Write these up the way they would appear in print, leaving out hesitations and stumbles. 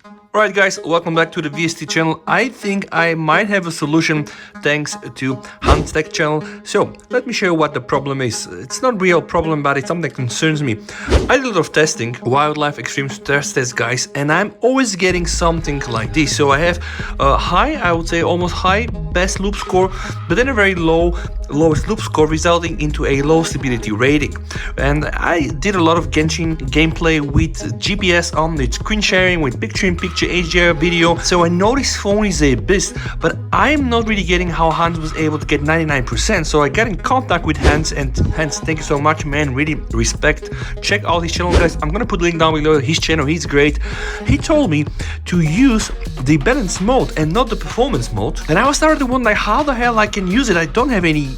Alright guys, welcome back to the VST channel. I think I might have a solution thanks to Hans Tech channel. So let me show you what the problem is. It's not a real problem, but it's something that concerns me. I did a lot of testing, wildlife extreme stress test guys, and I'm always getting something like this. So I have a high, I would say almost high best loop score, but then a very lowest loop score, resulting into a low stability rating. And I did a lot of Genshin gameplay with GPS on, with screen sharing, with picture-in-picture HDR video. So I know this phone is a beast, but I'm not really getting how Hans was able to get 99%. So I got in contact with Hans, and Hans, thank you so much, man. Really respect. Check out his channel, guys. I'm gonna put the link down below. His channel, he's great. He told me to use the balance mode and not the performance mode. And I was starting to wonder how the hell I can use it. I don't have any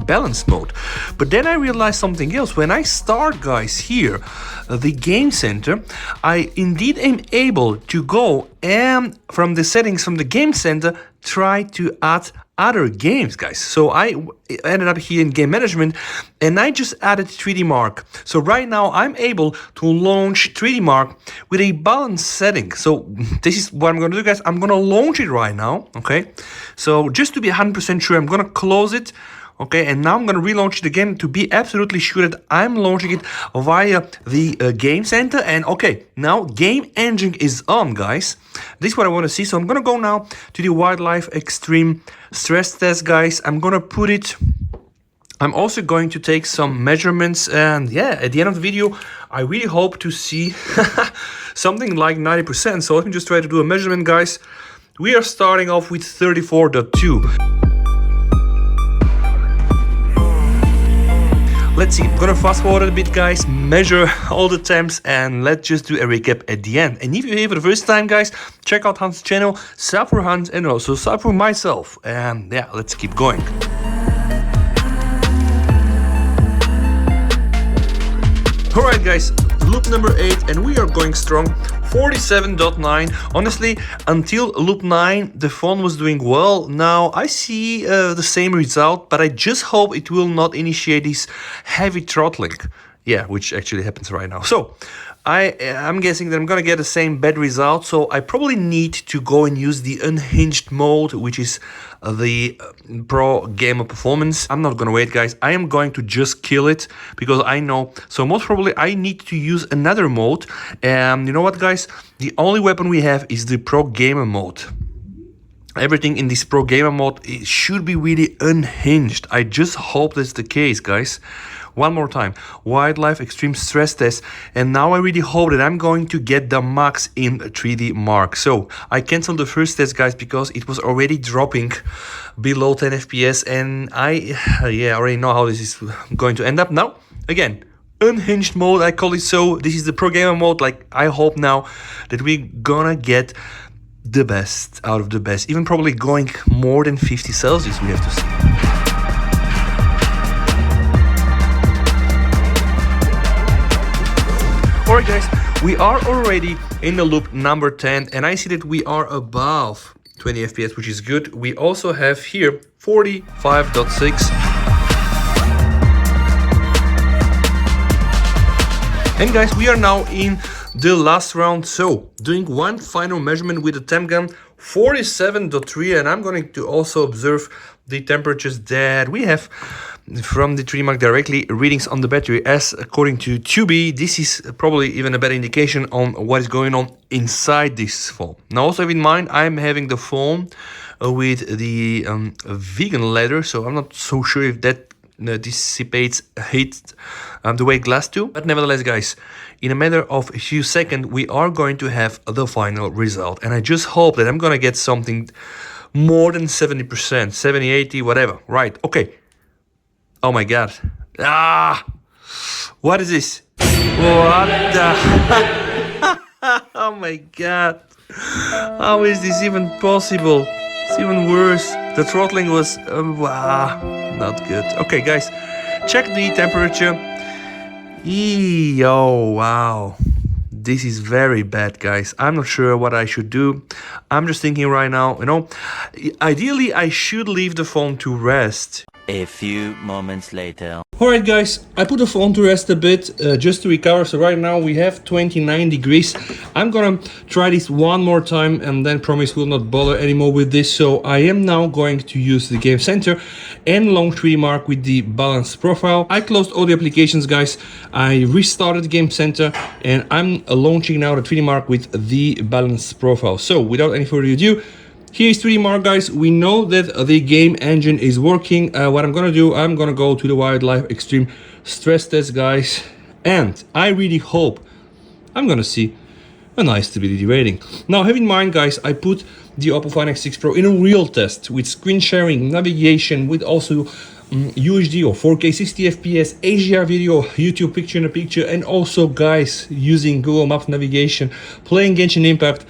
balance mode. But then I realized something else. When I start, guys, here the game center, I indeed am able to go and from the settings from the game center try to add other games, guys. So I ended up here in game management and I just added 3D Mark. So right now I'm able to launch 3D Mark with a balance setting. So this is what I'm gonna do, guys. I'm gonna launch it right now, okay? So just to be 100% sure, I'm gonna close it. Okay, and now I'm going to relaunch it again to be absolutely sure that I'm launching it via the game center. And okay, now game engine is on, guys. This is what I want to see. So I'm going to go now to the wildlife extreme stress test, guys. I'm going to put it. I'm also going to take some measurements, and yeah, at the end of the video, I really hope to see something like 90%. So let me just try to do a measurement, guys. We are starting off with 34.2. Let's see, I'm gonna fast forward a bit, guys, measure all the temps, and let's just do a recap at the end. And if you're here for the first time, guys, check out Hans' channel, sub for Hans, and also sub for myself. And yeah, let's keep going. Alright guys, loop number 8, and we are going strong. 47.9. Honestly, until loop 9 the phone was doing well. Now I see the same result, but I just hope it will not initiate this heavy throttling, yeah, which actually happens right now. So I'm guessing that I'm gonna get the same bad result, so I probably need to go and use the unhinged mode, which is the pro gamer performance. I'm not gonna wait, guys. I am going to just kill it because I know. So most probably I need to use another mode, and you know what, guys, the only weapon we have is the pro gamer mode. Everything in this pro gamer mode, it should be really unhinged. I just hope that's the case, guys. One more time, wildlife extreme stress test, and now I really hope that I'm going to get the max in 3D Mark. So I canceled the first test, guys, because it was already dropping below 10 FPS, and I already know how this is going to end up. Now again, unhinged mode, I call it. So this is the pro gamer mode. Like, I hope now that we're gonna get the best out of the best, even probably going more than 50 Celsius. We have to see. Alright guys, we are already in the loop number 10, and I see that we are above 20 FPS, which is good. We also have here 45.6. And guys, we are now in the last round, so doing one final measurement with the temp gun, 47.3, and I'm going to also observe the temperatures that we have from the 3D Mark directly, readings on the battery, as according to Tubi. This is probably even a better indication on what is going on inside this phone. Now also have in mind, I'm having the phone with the vegan leather, so I'm not so sure if that dissipates heat the way glass do. But nevertheless, guys, in a matter of a few seconds, we are going to have the final result, and I just hope that I'm gonna get something more than 70%, 70, 80, whatever. Right, okay. Oh my god. Ah! What is this? What the? Oh my god. How is this even possible? It's even worse. The throttling was not good. Okay, guys, check the temperature. Oh wow. This is very bad, guys. I'm not sure what I should do. I'm just thinking right now, you know, ideally I should leave the phone to rest. A few moments later. Alright guys, I put the phone to rest a bit just to recover. So right now we have 29 degrees. I'm gonna try this one more time and then promise we'll not bother anymore with this. So I am now going to use the Game Center and launch 3D Mark with the balanced profile. I closed all the applications guys. I restarted the Game Center and I'm launching now the 3D Mark with the balanced profile. So without any further ado, here's 3D Mark guys. We know that the game engine is working. What I'm gonna do, I'm gonna go to the Wildlife Extreme stress test guys, and I really hope I'm gonna see a nice stability rating. Now have in mind guys, I put the OPPO Find X6 Pro in a real test with screen sharing, navigation, with also UHD or 4K 60 FPS, HDR video, YouTube picture-in-a-picture, and also guys using Google Maps navigation, playing Genshin Impact.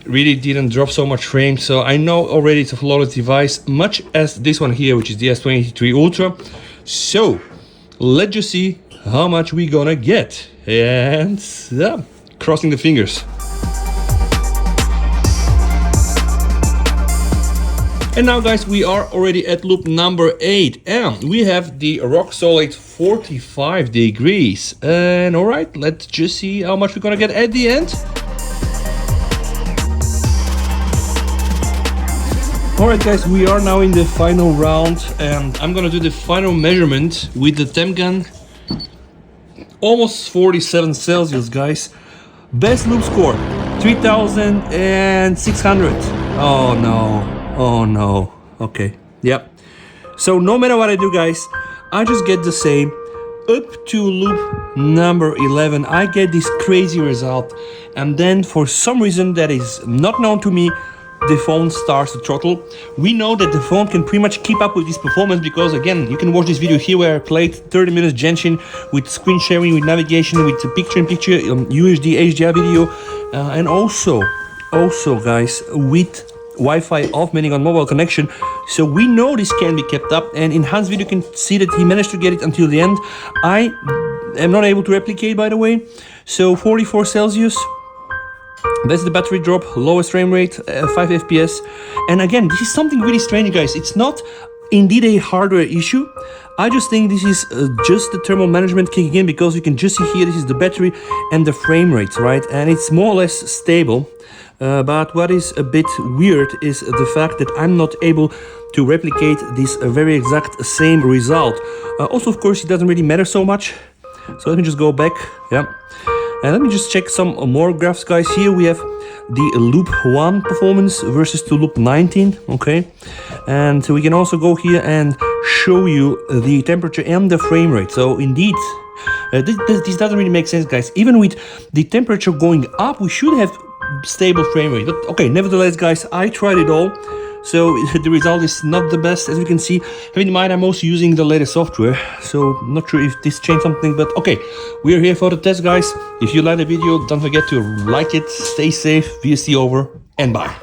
Really didn't drop so much frames, so I know already it's a flawless device, much as this one here, which is the S23 Ultra. So let's just see how much we gonna get, and yeah, crossing the fingers. And now guys, we are already at loop number 8 and we have the rock solid 45 degrees. And alright, let's just see how much we're gonna get at the end. Alright guys, we are now in the final round and I'm gonna do the final measurement with the temp gun. Almost 47 Celsius guys. Best loop score, 3600. Oh no, oh no. Okay, yep. So no matter what I do guys, I just get the same. Up to loop number 11, I get this crazy result. And then for some reason that is not known to me, the phone starts to throttle. We know that the phone can pretty much keep up with this performance because again, you can watch this video here where I played 30 minutes Genshin with screen sharing, with navigation, with picture-in-picture, UHD, HDR video, and also guys, with Wi-Fi augmenting on mobile connection. So we know this can be kept up, and in Hans' video you can see that he managed to get it until the end. I am not able to replicate, by the way. So 44 Celsius. That's the battery drop, lowest frame rate, 5 FPS. And again, this is something really strange, guys. It's not indeed a hardware issue. I just think this is just the thermal management kicking in, because you can just see here, this is the battery and the frame rate, right? And it's more or less stable. But what is a bit weird is the fact that I'm not able to replicate this very exact same result. Also, of course, it doesn't really matter so much. So let me just go back. Yeah. And let me just check some more graphs, guys. Here we have the loop 1 performance versus to loop 19, okay? And we can also go here and show you the temperature and the frame rate. So indeed, this doesn't really make sense, guys. Even with the temperature going up, we should have stable frame rate. But okay, nevertheless, guys, I tried it all. So the result is not the best, as you can see. Have in mind, I'm also using the latest software, so not sure if this changed something, but okay, we're here for the test, guys. If you like the video, don't forget to like it. Stay safe, VST over, and bye.